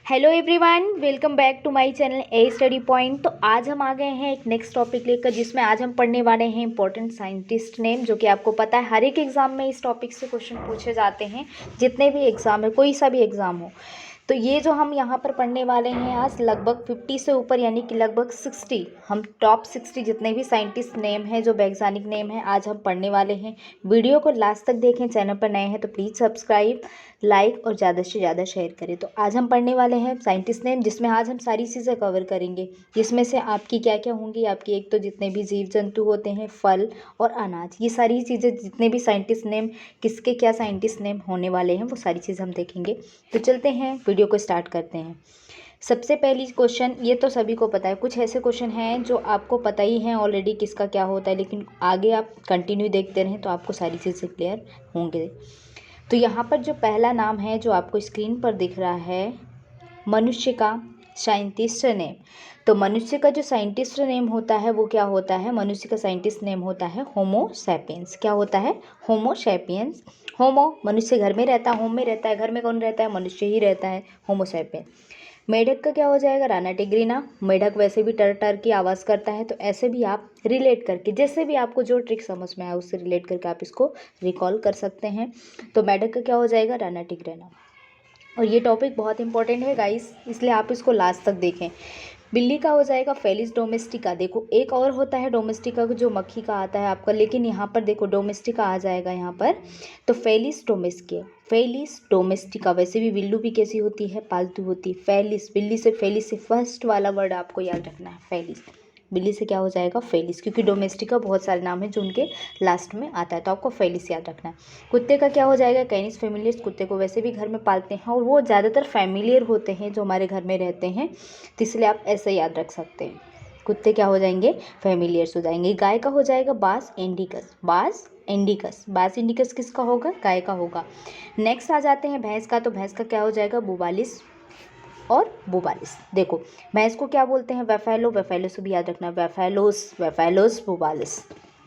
Hello everyone, welcome back to my channel A study point. तो आज हम आ गए हैं एक नेक्स्ट टॉपिक लेकर, जिसमें आज हम पढ़ने वाले हैं इंपॉर्टेंट साइंटिस्ट नेम। जो कि आपको पता है हर एक एग्जाम में इस टॉपिक से क्वेश्चन पूछे जाते हैं, जितने भी एग्जाम है, कोई सा भी एग्जाम हो। तो ये जो हम यहाँ पर पढ़ने वाले हैं आज लगभग 50 से ऊपर, यानी कि लगभग 60, हम टॉप 60 जितने भी साइंटिस्ट नेम है, जो वैज्ञानिक नेम है, आज हम पढ़ने वाले हैं। वीडियो को लास्ट तक देखें। चैनल पर नए हैं तो प्लीज़ सब्सक्राइब, लाइक और ज़्यादा से ज़्यादा शेयर करें। तो आज हम पढ़ने वाले हैं साइंटिस्ट नेम, जिसमें आज हम सारी चीज़ें कवर करेंगे। जिसमें से आपकी क्या क्या होंगी, आपकी एक तो जितने भी जीव जंतु होते हैं, फल और अनाज, ये सारी चीज़ें, जितने भी साइंटिस्ट नेम, किसके क्या साइंटिस्ट नेम होने वाले हैं, वो सारी चीज़ हम देखेंगे। तो चलते हैं, वीडियो को स्टार्ट करते हैं। सबसे पहली क्वेश्चन, ये तो सभी को पता है, कुछ ऐसे क्वेश्चन हैं जो आपको पता ही हैं ऑलरेडी किसका क्या होता है, लेकिन आगे आप कंटिन्यू देखते रहें तो आपको सारी चीज़ें क्लियर होंगे। तो यहाँ पर जो पहला नाम है, जो आपको स्क्रीन पर दिख रहा है, मनुष्य का साइंटिस्ट नेम। तो मनुष्य का जो साइंटिस्ट नेम होता है वो क्या होता है? मनुष्य का साइंटिस्ट नेम होता है होमो सैपियंस। क्या होता है? Homo sapiens. होमो मनुष्य घर में रहता है, होम में रहता है, घर में कौन रहता है? मनुष्य ही रहता है, होमो सैपियंस। मेढक का क्या हो जाएगा? राना टिग्रीना। मेढक वैसे भी टर टर की आवाज़ करता है, तो ऐसे भी आप रिलेट करके, जैसे भी आपको जो ट्रिक समझ में आए उससे रिलेट करके आप इसको रिकॉल कर सकते हैं। तो मेढक का क्या हो जाएगा? राना टिग्रीना। और ये टॉपिक बहुत इंपॉर्टेंट है गाइस, इसलिए आप इसको लास्ट तक देखें। बिल्ली का हो जाएगा फेलिस डोमेस्टिका। देखो एक और होता है डोमेस्टिका, जो मक्खी का आता है आपका, लेकिन यहाँ पर देखो डोमेस्टिका आ जाएगा यहाँ पर। तो फेलिस डोमेस्टिका, फेलिस डोमेस्टिका। वैसे भी बिल्लू भी कैसी होती है? पालतू होती है। फेलिस, बिल्ली से फेलिस से फर्स्ट वाला वर्ड आपको याद रखना है, फेलिस। बिल्ली से क्या हो जाएगा? फेलिस, क्योंकि डोमेस्टिका बहुत सारे नाम हैं जो उनके लास्ट में आता है, तो आपको फेलिस याद रखना है। कुत्ते का क्या हो जाएगा? कैनिस फेमिलियर्स। कुत्ते को वैसे भी घर में पालते हैं और वो ज़्यादातर फैमिलियर होते हैं जो हमारे घर में रहते हैं, तो इसलिए आप ऐसे याद रख सकते हैं। कुत्ते क्या हो जाएंगे? फैमिलियर्स हो जाएंगे। गाय का हो जाएगा बास इंडिकस। बास इंडिकस, बास इंडिकस किसका होगा? गाय का होगा। नेक्स्ट आ जाते हैं भैंस का। तो भैंस का क्या हो जाएगा? बुबालिस और बुबालिस। देखो भैंस को क्या बोलते हैं? वेफेलो। वेफेलो से भी याद रखना, वेफेलोस, वेफेलोस, बुबालिस,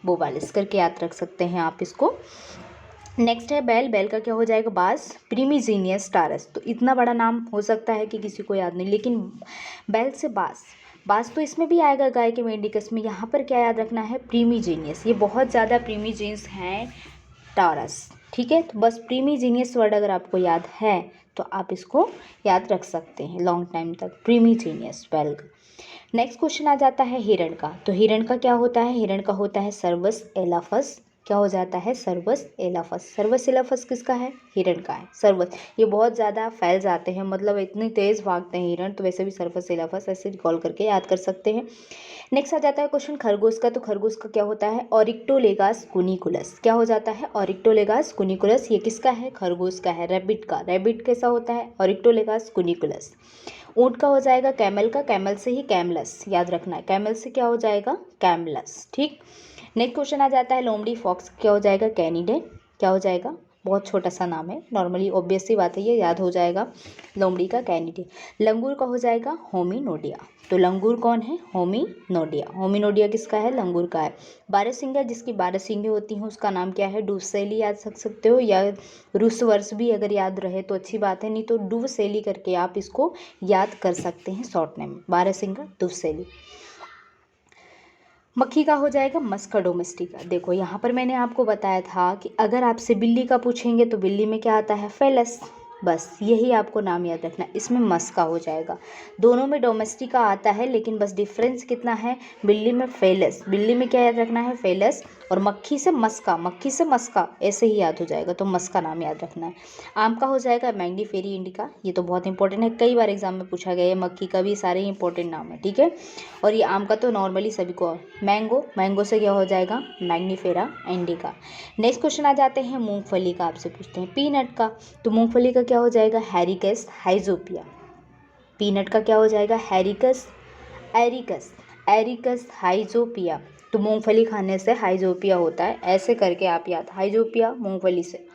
बुबालिस करके याद रख सकते हैं आप इसको। नेक्स्ट है बैल। बैल का क्या हो जाएगा? बास प्रीमिजीनियस टारस। तो इतना बड़ा नाम हो सकता है कि किसी को याद नहीं, लेकिन बैल से बास, बास तो इसमें भी आएगा गाय के मेंडिकस में। यहाँ पर क्या याद रखना है? प्रीमिजीनियस। ये बहुत ज़्यादा प्रीमिजीनियस हैं टारस, ठीक है। तो बस प्रीमिजीनियस वर्ड अगर आपको याद है तो आप इसको याद रख सकते हैं लॉन्ग टाइम तक, प्रीमिजीनियस बैल का। नेक्स्ट क्वेश्चन आ जाता है हिरण का। तो हिरण का क्या होता है? हिरण का होता है सर्वस एलाफस। क्या हो जाता है? सर्वस एलाफस। सर्वस एलाफस किसका है? हिरण का है, सर्वस। ये बहुत ज़्यादा फैल जाते हैं, मतलब इतनी तेज़ भागते हैं हिरण, तो वैसे भी सर्वस एलाफस ऐसे रिकॉल करके याद कर सकते हैं। नेक्स्ट आ जाता है क्वेश्चन खरगोश का। तो खरगोश का क्या होता है? ऑरिक्टोलेगास कुनिकुलस। क्या हो जाता है? ऑरिक्टोलेगास कुनिकुलस। ये किसका है? खरगोश का है। रैबिट का, रैबिट कैसा होता है? ऑरिक्टोलेगास कुनिकुलस। ऊँट का हो जाएगा कैमल का। कैमल से ही कैमलस, याद रखना है, कैमल से क्या हो जाएगा? कैमलस, ठीक। नेक्स्ट क्वेश्चन आ जाता है लोमड़ी। फॉक्स क्या हो जाएगा? कैनिडे। क्या हो जाएगा? बहुत छोटा सा नाम है, नॉर्मली ऑब्वियस सी बात है, ये याद हो जाएगा लोमड़ी का, कैनिडे। लंगूर का हो जाएगा होमिनोडिया। तो लंगूर कौन है? होमिनोडिया। होमिनोडिया किसका है? लंगूर का है। बारहसिंगा, जिसकी 12 सींगें होती हैं, उसका नाम क्या है? डूसेली याद रख सकते हो, या रूस वर्ष भी अगर याद रहे तो अच्छी बात है, नहीं तो डूसेली करके आप इसको याद कर सकते हैं शॉर्ट नेम, बारहसिंगा डूसेली। मक्खी का हो जाएगा मस्का डोमेस्टिका। देखो यहाँ पर मैंने आपको बताया था कि अगर आपसे बिल्ली का पूछेंगे तो बिल्ली में क्या आता है? फेलस। बस यही आपको नाम याद रखना है, इसमें मस्का हो जाएगा। दोनों में डोमेस्टिका आता है, लेकिन बस डिफरेंस कितना है? बिल्ली में फेलस, बिल्ली में क्या याद रखना है? फेलस। और मक्खी से मस्का, मक्खी से मस्का, ऐसे ही याद हो जाएगा, तो मस्का नाम याद रखना है। आम का हो जाएगा मैंगनीफेरी इंडिका। ये तो बहुत इंपॉर्टेंट है, कई बार एग्जाम में पूछा गया है। मक्खी का भी सारे इंपॉर्टेंट नाम है, ठीक है। और ये आम का तो नॉर्मली सभी को। मैंगो, मैंगो से क्या हो जाएगा? Mangifera indica. नेक्स्ट क्वेश्चन आ जाते हैं मूंगफली का, आपसे पूछते हैं पीनट का। तो मूंगफली का क्या हो जाएगा? हैरिकस हाइजोपिया। पीनट का क्या हो जाएगा? हैरिकस, एरिकस, एरिकस हाइजोपिया। तो मूंगफली खाने से हाइजोपिया होता है, ऐसे करके आप याद, हाइजोपिया मूंगफली से,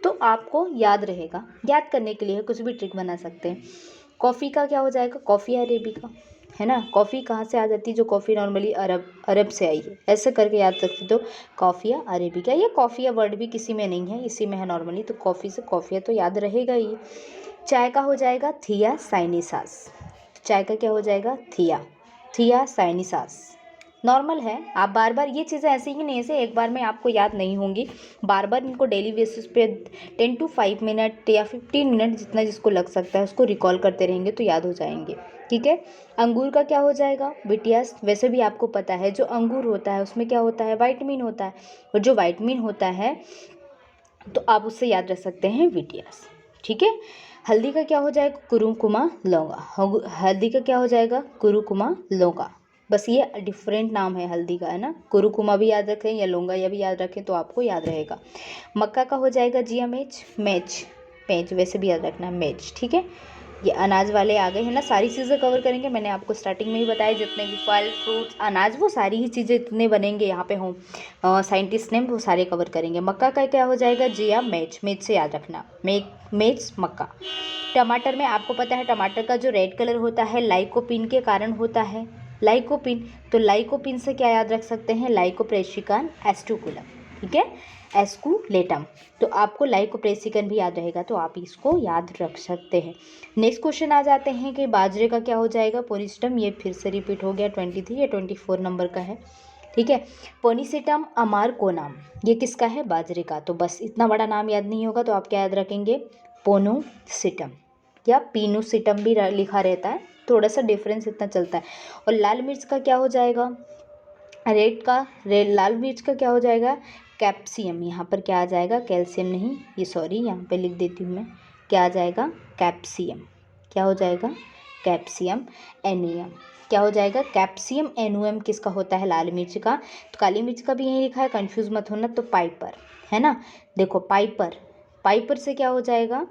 तो आपको याद रहेगा। याद करने के लिए कुछ भी ट्रिक बना सकते हैं। कॉफ़ी का क्या हो जाएगा? कॉफ़ी अरेबिका, है ना। कॉफ़ी कहाँ से आ जाती है? जो कॉफ़ी नॉर्मली अरब से आई है, ऐसे करके याद रखते। तो कॉफ़िया अरेबिका, ये कॉफ़िया वर्ड भी किसी में नहीं है, इसी में है नॉर्मली, तो कॉफ़ी से कॉफ़िया तो याद रहेगा ही। चाय का हो जाएगा थिया साइनिसास। चाय का क्या हो जाएगा? थिया साइनिसास। नॉर्मल है, आप बार बार ये चीज़ें ऐसी ही नहीं ऐसे एक बार में आपको याद नहीं होंगी, बार बार इनको डेली बेसिस पे 10 to 5 मिनट या 15 मिनट जितना जिसको लग सकता है उसको रिकॉल करते रहेंगे तो याद हो जाएंगे। ठीक है। अंगूर का क्या हो जाएगा? बिटियास। वैसे भी आपको पता है जो अंगूर होता है उसमें क्या होता है? विटामिन होता है, और जो विटामिन होता है तो आप उससे याद रख सकते हैं बिटियास। ठीक है। हल्दी का क्या हो जाएगा? कुरुकुमा लौंगा। हल्दी का क्या हो जाएगा? कुरुकुमा लौंगा। बस ये डिफरेंट नाम है हल्दी का, है ना। कुरुकुमा भी याद रखें या लौंगा या भी याद रखें तो आपको याद रहेगा। मक्का का हो जाएगा जिया मैच, वैसे भी याद रखना मैच। ठीक है। ये अनाज वाले आ गए हैं ना, सारी चीज़ें कवर करेंगे। मैंने आपको स्टार्टिंग में ही बताया जितने भी फल फ्रूट्स अनाज वो सारी ही चीज़ें जितने बनेंगे यहाँ पे हों साइंटिस्ट ने वो सारे कवर करेंगे। मक्का का क्या हो जाएगा? जिया मैच से याद रखना, मैच मक्का। टमाटर में आपको पता है टमाटर का जो रेड कलर होता है लाइकोपिन के कारण होता है। लाइकोपिन, तो लाइकोपिन से क्या याद रख सकते हैं? लाइकोप्रेसिकन एस्टुकुलम। ठीक है, एस्कुलेटम। तो आपको लाइकोप्रेसिकन भी याद रहेगा तो आप इसको याद रख सकते हैं। नेक्स्ट क्वेश्चन आ जाते हैं कि बाजरे का क्या हो जाएगा? पोनिस्टम। ये फिर से रिपीट हो गया, 23 या 24 नंबर का है। ठीक है। पोनिसिटम अमारकोनाम, ये किसका है? बाजरे का। तो बस इतना बड़ा नाम याद नहीं होगा तो आप क्या याद रखेंगे? पोनोसिटम या पीनोसिटम भी लिखा रहता है, थोड़ा सा डिफरेंस इतना चलता है। और लाल मिर्च का क्या हो जाएगा? लाल मिर्च का क्या हो जाएगा? कैप्सियम। यहाँ पर क्या आ जाएगा? कैल्शियम नहीं, ये सॉरी यहाँ पे लिख देती हूँ मैं। क्या आ जाएगा? कैप्सियम। क्या हो जाएगा? कैप्सियम एनुयम। क्या हो जाएगा? कैप्सियम एनुयम किसका होता है? लाल मिर्च का। तो काली मिर्च का भी यही लिखा है, कंफ्यूज मत होना। तो पाइपर, है ना। देखो पाइपर से क्या हो जाएगा?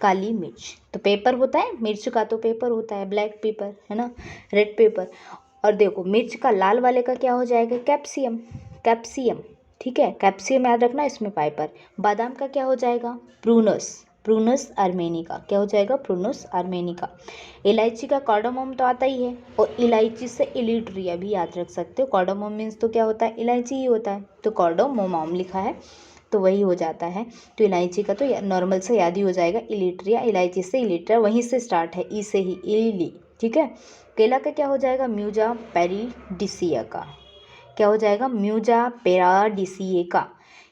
काली मिर्च। तो पेपर होता है मिर्च का, तो पेपर होता है ब्लैक पेपर, है ना, रेड पेपर। और देखो मिर्च का लाल वाले का क्या हो जाएगा? कैप्सियम। ठीक है, कैप्सियम याद रखना, इसमें पाइपर। बादाम का क्या हो जाएगा? प्रूनस आर्मेनिका। क्या हो जाएगा? प्रूनस आर्मेनिका। इलायची का कार्डामोम तो आता ही है, और इलायची से इलिट्रिया भी याद रख सकते हो। कार्डामोम मीन्स तो क्या होता है? इलायची ही होता है, तो कार्डामोम लिखा है तो वही हो जाता है। तो इलायची का तो नॉर्मल से याद ही हो जाएगा, इलिट्रिया। इलायची से इलिट्रिया, वहीं से स्टार्ट है, ई से ही, इली। ठीक है। केला का क्या हो जाएगा? म्यूजा पेरिडिसिया का। क्या हो जाएगा? म्यूजा पेराडिसिएका।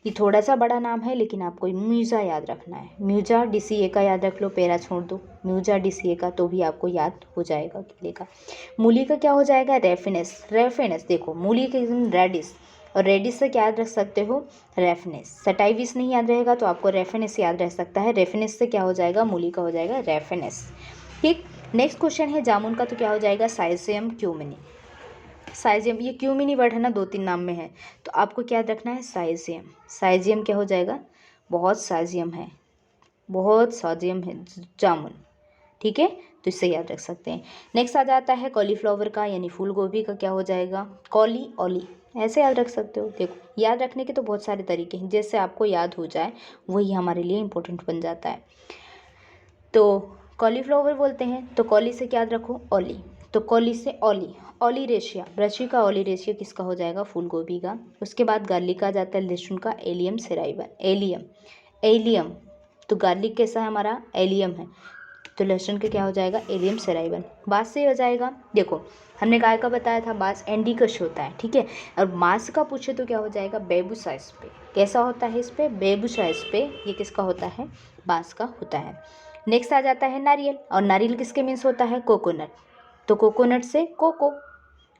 ये थोड़ा सा बड़ा नाम है लेकिन आपको म्यूजा याद रखना है। म्यूजा डिसिएका याद रख लो, पेरा छोड़ दो, म्यूजा डिसिएका तो भी आपको याद हो जाएगा केले का। मूली का क्या हो जाएगा? रेफिनस। देखो मूली के रेडिस, और रेडिस से क्या याद रख सकते हो? रेफिनस। सटाइविस नहीं याद रहेगा तो आपको रेफिनस याद रह सकता है। रेफिनस से क्या हो जाएगा? मूली का हो जाएगा रेफिनस। ठीक। नेक्स्ट क्वेश्चन है जामुन का, तो क्या हो जाएगा? साइजियम क्यूमिनी। साइजियम, ये क्यूमिनी वर्ड है ना, 2-3 नाम में है, तो आपको क्या याद रखना है? साइजियम क्या हो जाएगा? बहुत साइजियम है जामुन। ठीक है, तो इससे याद रख सकते हैं। नेक्स्ट आ जाता है कॉलीफ्लावर का, यानी फूल गोभी का क्या हो जाएगा? ओली। ऐसे याद रख सकते हो। देखो याद रखने के तो बहुत सारे तरीके हैं, जैसे आपको याद हो जाए वही हमारे लिए इम्पोर्टेंट बन जाता है। तो कॉलीफ्लावर बोलते हैं तो कॉली से क्या याद रखो? ओली। तो कॉली से ओलिरेशिया, ब्रशी का ओलिरेशिया किसका हो जाएगा? फूल गोभी का। उसके बाद गार्लिक आ जाता है, लहसुन का एलियम सेराइवन। एलियम, तो गार्लिक कैसा है हमारा? एलियम है, तो लहसुन का क्या हो जाएगा? एलियम सेराइवन। बांस से हो जाएगा, देखो हमने काय का बताया था, बांस एंडिकश होता है। ठीक है, और बांस का पूछे तो क्या हो जाएगा? बेबूसा स्पे। कैसा होता है इस पे? बेबूसा स्पे। ये किसका होता है? बांस का होता है। नेक्स्ट आ जाता है नारियल, और नारियल किसके मीन्स होता है? कोकोनट। तो कोकोनट से कोको,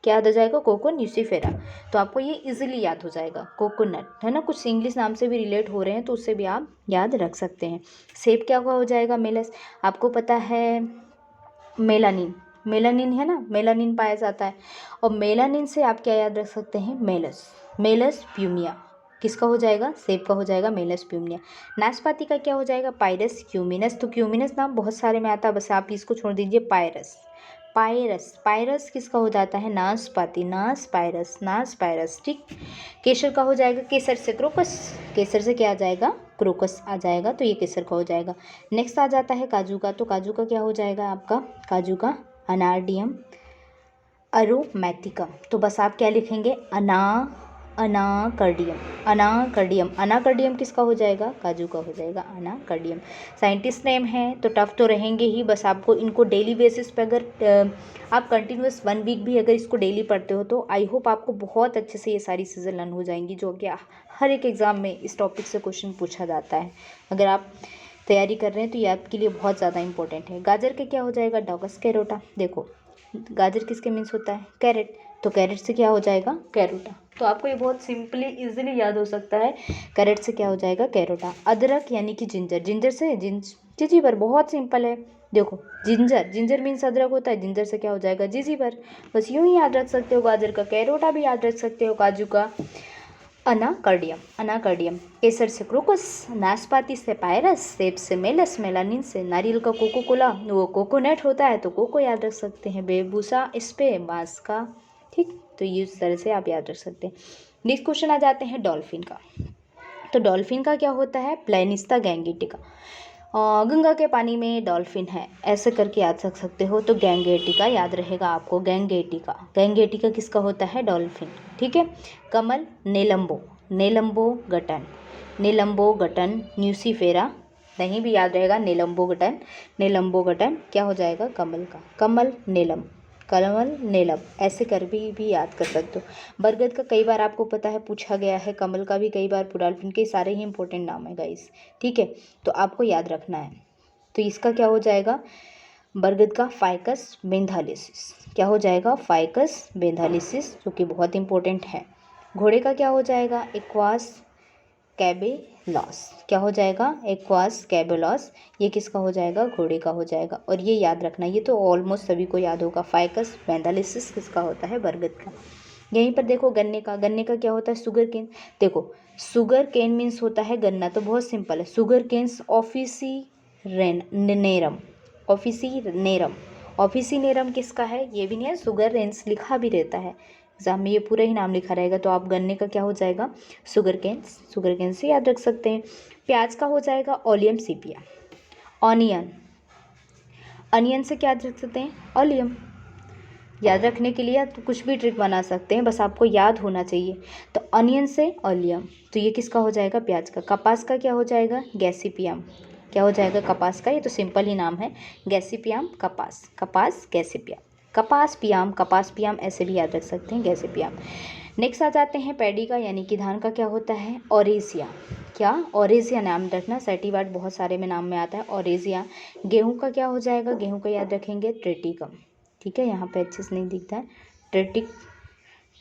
क्या याद हो जाएगा? Cocos nucifera. तो आपको ये इजीली याद हो जाएगा, कोकोनट, है ना। कुछ इंग्लिश नाम से भी रिलेट हो रहे हैं तो उससे भी आप याद रख सकते हैं। सेब क्या हो जाएगा? मेलस। आपको पता है मेलानिन है ना, मेलानिन पाया जाता है, और मेलानिन से आप क्या याद रख सकते हैं? मेलस प्यूमिया। किसका हो जाएगा? सेब का हो जाएगा मेलस प्यूमिया। नाशपाती का क्या हो जाएगा? पायरस क्यूमिनस। तो क्यूमिनस नाम बहुत सारे में आता है, बस आप इसको छोड़ दीजिए, पायरस किसका हो जाता है? नाशपाती, नाश पायरस। ठीक। केसर का हो जाएगा? केसर से क्या आ जाएगा? क्रोकस आ जाएगा, तो ये केसर का हो जाएगा। नेक्स्ट आ जाता है काजू का, तो काजू का क्या हो जाएगा आपका? काजू का अनारडियम अरोमैटिकम। तो बस आप क्या लिखेंगे? अनाकार्डियम। अनाकार्डियम, अनाकार्डियम किसका हो जाएगा? काजू का हो जाएगा अनाकार्डियम। साइंटिस्ट नेम है तो टफ तो रहेंगे ही, बस आपको इनको डेली बेसिस पे अगर आप कंटिन्यूस 1 वीक भी अगर इसको डेली पढ़ते हो तो आई होप आपको बहुत अच्छे से ये सारी चीज़ें लर्न हो जाएंगी, जो कि हर एक एग्ज़ाम में इस टॉपिक से क्वेश्चन पूछा जाता है। अगर आप तैयारी कर रहे हैं तो ये आपके लिए बहुत ज़्यादा इंपॉर्टेंट है। गाजर का क्या हो जाएगा? Dogs carota. देखो गाजर किसके मीन्स होता है? कैरेट, तो कैरेट से क्या हो जाएगा? कैरोटा। तो आपको ये बहुत सिंपली इजीली याद हो सकता है, कैरेट से क्या हो जाएगा? कैरोटा। अदरक यानी कि जिंजर, जिंजर से जिंजीबर, बहुत सिंपल है। देखो जिंजर, जिंजर मीन्स अदरक होता है, जिंजर से क्या हो जाएगा? जिंजीबर। बस यूं ही याद रख सकते हो। गाजर का कैरोटा भी याद रख सकते हो, काजू का अनाकार्डियम, अनाकार्डियम। केसर से क्रोकस, नाशपाती से पायरस, सेब से मेलस, मेलानिन से नारियल का कोको कोला, वो कोकोनट होता है तो कोको याद रख सकते हैं। बेबूसा इस पे बांस का, ठीक। तो ये इस तरह से आप याद रख सकते हैं। नेक्स्ट क्वेश्चन आ जाते हैं डॉल्फिन का। तो डॉल्फिन का क्या होता है? प्लेनिस्ता गैंगेटिका। गंगा के पानी में डॉल्फिन है, ऐसे करके याद रख सकते हो। तो गैंगेटिका याद रहेगा आपको, गैंगेटिका। गैंगेटिका किसका होता है? डॉल्फिन, ठीक है। कमल नेलम्बो, नेलम्बो गटन, नेलम्बो गटन। न्यूसीफेरा नहीं भी याद रहेगा, नेलम्बो गटन, नेलम्बो गटन क्या हो जाएगा? कमल का, कमल नेलम, कमल नेलम, ऐसे कर भी याद कर सकते हो। बरगद का कई बार आपको पता है पूछा गया है, कमल का भी कई बार, डॉल्फिन के सारे ही इंपॉर्टेंट नाम है गाइस, ठीक है। तो आपको याद रखना है। तो इसका क्या हो जाएगा? बरगद का फाइकस बेंथालिसिस, क्या हो जाएगा? फाइकस बेंथालिसिस, जो कि बहुत इंपॉर्टेंट है। घोड़े का क्या हो जाएगा? इक्वास कैबेलॉस, क्या हो जाएगा? एक्वास कैबेलॉस। ये किसका हो जाएगा? घोड़े का हो जाएगा। और ये याद रखना, ये तो ऑलमोस्ट सभी को याद होगा, फाइकस बेंथालिसिस किसका होता है? बरगद का। यहीं पर देखो गन्ने का, गन्ने का क्या होता है? Sugar cane. देखो शुगर केन मीन्स होता है गन्ना, तो बहुत सिंपल है, शुगर केन्स ऑफिसीनेरम, ऑफिसीनेरम, ऑफिसीनेरम किसका है? ये भी नहीं है, शुगर रेंस लिखा भी रहता है एग्जाम में, ये पूरा ही नाम लिखा रहेगा। तो आप गन्ने का क्या हो जाएगा? शुगर केन, शुगर केन से याद रख सकते हैं। प्याज का हो जाएगा ओलियम सीपिया। ऑनियन, अनियन से क्या याद रख सकते हैं? ओलियम। याद रखने के लिए आप तो कुछ भी ट्रिक बना सकते हैं, बस आपको याद होना चाहिए। तो अनियन से ओलियम, तो ये किसका हो जाएगा? प्याज का। कपास का क्या हो जाएगा? गैसीपियम, क्या हो जाएगा? कपास का। ये तो सिंपल ही नाम है, गैसीपियम कपास, कपास गैसीपियम, कपास पियाम, कपास पियाम, ऐसे भी याद रख सकते हैं, गैसीपियम। नेक्स्ट आ जाते हैं पैडी का, यानी कि धान का क्या होता है? ओरेसिया, क्या? ओरेसिया नाम रखना, सर्टिवार्ड बहुत सारे में नाम में आता है, ओरेसिया। गेहूं का क्या हो जाएगा? गेहूं का याद रखेंगे ट्रेटिकम, ठीक है, यहाँ पे अच्छे से नहीं दिखता है,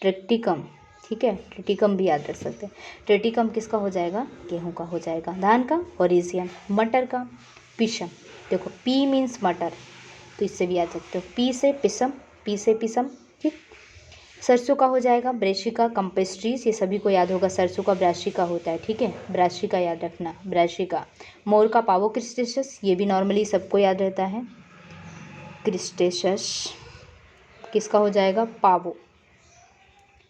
ट्रेटिकम, ठीक है, ट्रेटिकम भी याद रख सकते हैं। ट्रेटिकम किसका हो जाएगा? गेहूं का हो जाएगा। धान का ओरेसियम, मटर का पिशम। देखो पी मीन्स मटर, तो इससे भी याद सकते हो, पी से पिसम, पी से पिसम, ठीक। सरसों का हो जाएगा ब्रेशिका कंपेस्ट्रीज, ये सभी को याद होगा, सरसों का ब्राशिका होता है, ठीक है, ब्राशिका याद रखना, ब्राशिका। मोर का पावो क्रिस्टेशस, ये भी नॉर्मली सबको याद रहता है, क्रिस्टेशस किसका हो जाएगा? पावो।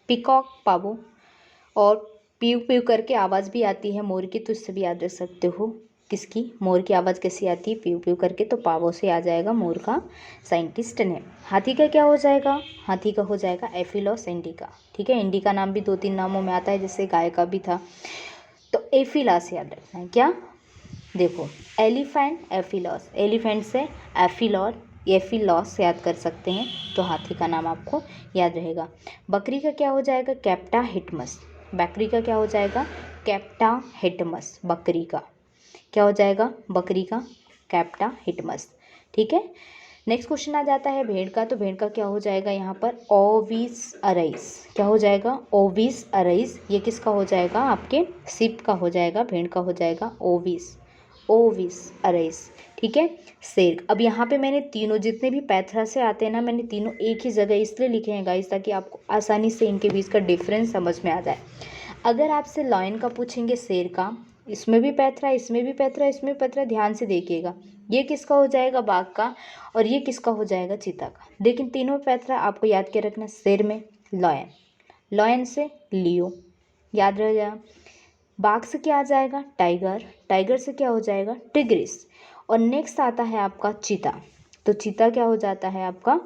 पिकॉक पावो, और पीव पीव करके आवाज़ भी आती है मोर की, तो इससे भी याद रख सकते हो, किसकी? मोर की आवाज़ कैसी आती है? पीव पीव करके, तो पावो से आ जाएगा मोर का साइंटिस्ट नेम। हाथी का क्या हो जाएगा? हाथी का हो जाएगा एफिलॉस इंडिका, ठीक है। इंडिका नाम भी 2-3 नामों में आता है, जैसे गाय का भी था, तो एफिलॉस याद रखना है। क्या? देखो एलिफेंट एफिलॉस, एलिफेंट से एफिलॉर, एफिलॉस याद कर सकते हैं, तो हाथी का नाम आपको याद रहेगा। बकरी का क्या हो जाएगा? कैप्टा हिटमस, बकरी का क्या हो जाएगा? कैप्टा हिटमस, बकरी का क्या हो जाएगा? बकरी का कैप्टा हिटमस, ठीक है। नेक्स्ट क्वेश्चन आ जाता है भेड़ का, तो भेड़ का क्या हो जाएगा यहाँ पर? ओविस अराइस, क्या हो जाएगा? ओविस अराइस। ये किसका हो जाएगा? आपके सिप का हो जाएगा, भेड़ का हो जाएगा ओविस, ओविस अराइस, ठीक है। शेर, अब यहाँ पे मैंने तीनों जितने भी पैथरा से आते हैं ना, मैंने तीनों एक ही जगह इसलिए लिखे हैं गाइस, ताकि आपको आसानी से इनके बीच का डिफरेंस समझ में आ जाए। अगर आपसे लॉयन का पूछेंगे, शेर का, इसमें भी पैथरा, इसमें भी पैथरा, इसमें भी पैथरा, ध्यान से देखिएगा, ये किसका हो जाएगा? बाघ का, और ये किसका हो जाएगा? चीता का। लेकिन तीनों पैथरा आपको याद के रखना, शेर में लॉयन, लॉयन से लियो, याद रह जाएगा। बाघ से क्या आ जाएगा? टाइगर, टाइगर से क्या हो जाएगा? टिग्रिस। और नेक्स्ट आता है आपका चीता, तो चीता क्या हो जाता है आपका?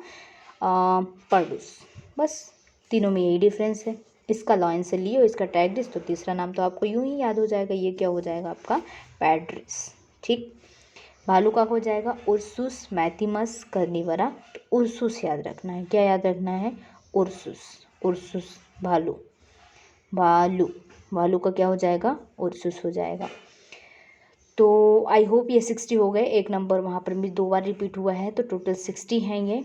पर्डुस। बस तीनों में यही डिफरेंस है, इसका लॉयन से लियो, इसका टाइग्रिस, तो तीसरा नाम तो आपको यूं ही याद हो जाएगा, ये क्या हो जाएगा आपका पैड्रिस। ठीक, भालू का हो जाएगा उर्सुस मैथिमस कार्निवरा। तो उर्सुस याद रखना है, क्या याद रखना है, उर्सुस। उर्सुस भालू, भालू, भालू का क्या हो जाएगा, उर्सुस हो जाएगा। तो आई होप ये 60 हो गए, एक नंबर वहाँ पर भी 2 बार रिपीट हुआ है, तो टोटल 60 हैं ये।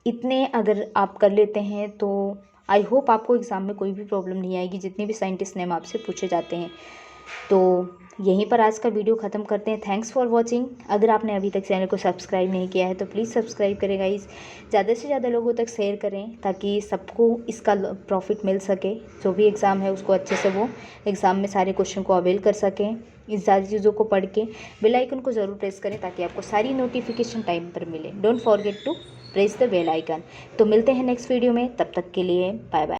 इतने अगर आप कर लेते हैं तो आई होप आपको एग्ज़ाम में कोई भी प्रॉब्लम नहीं आएगी, जितने भी साइंटिस्ट नेम आपसे पूछे जाते हैं। तो यहीं पर आज का वीडियो ख़त्म करते हैं। Thanks for watching. अगर आपने अभी तक चैनल को सब्सक्राइब नहीं किया है तो प्लीज़ सब्सक्राइब करें गाइस, ज़्यादा से ज़्यादा लोगों तक शेयर करें ताकि सबको इसका प्रॉफिट मिल सके। जो भी एग्ज़ाम है उसको अच्छे से वो एग्ज़ाम में सारे क्वेश्चन को अवेल कर सकें। इन सारी चीज़ों को पढ़ के बेल आइकन को ज़रूर प्रेस करें ताकि आपको सारी नोटिफिकेशन टाइम पर मिले। Don't forget to press the bell icon. तो मिलते हैं नेक्स्ट वीडियो में, तब तक के लिए बाय बाय।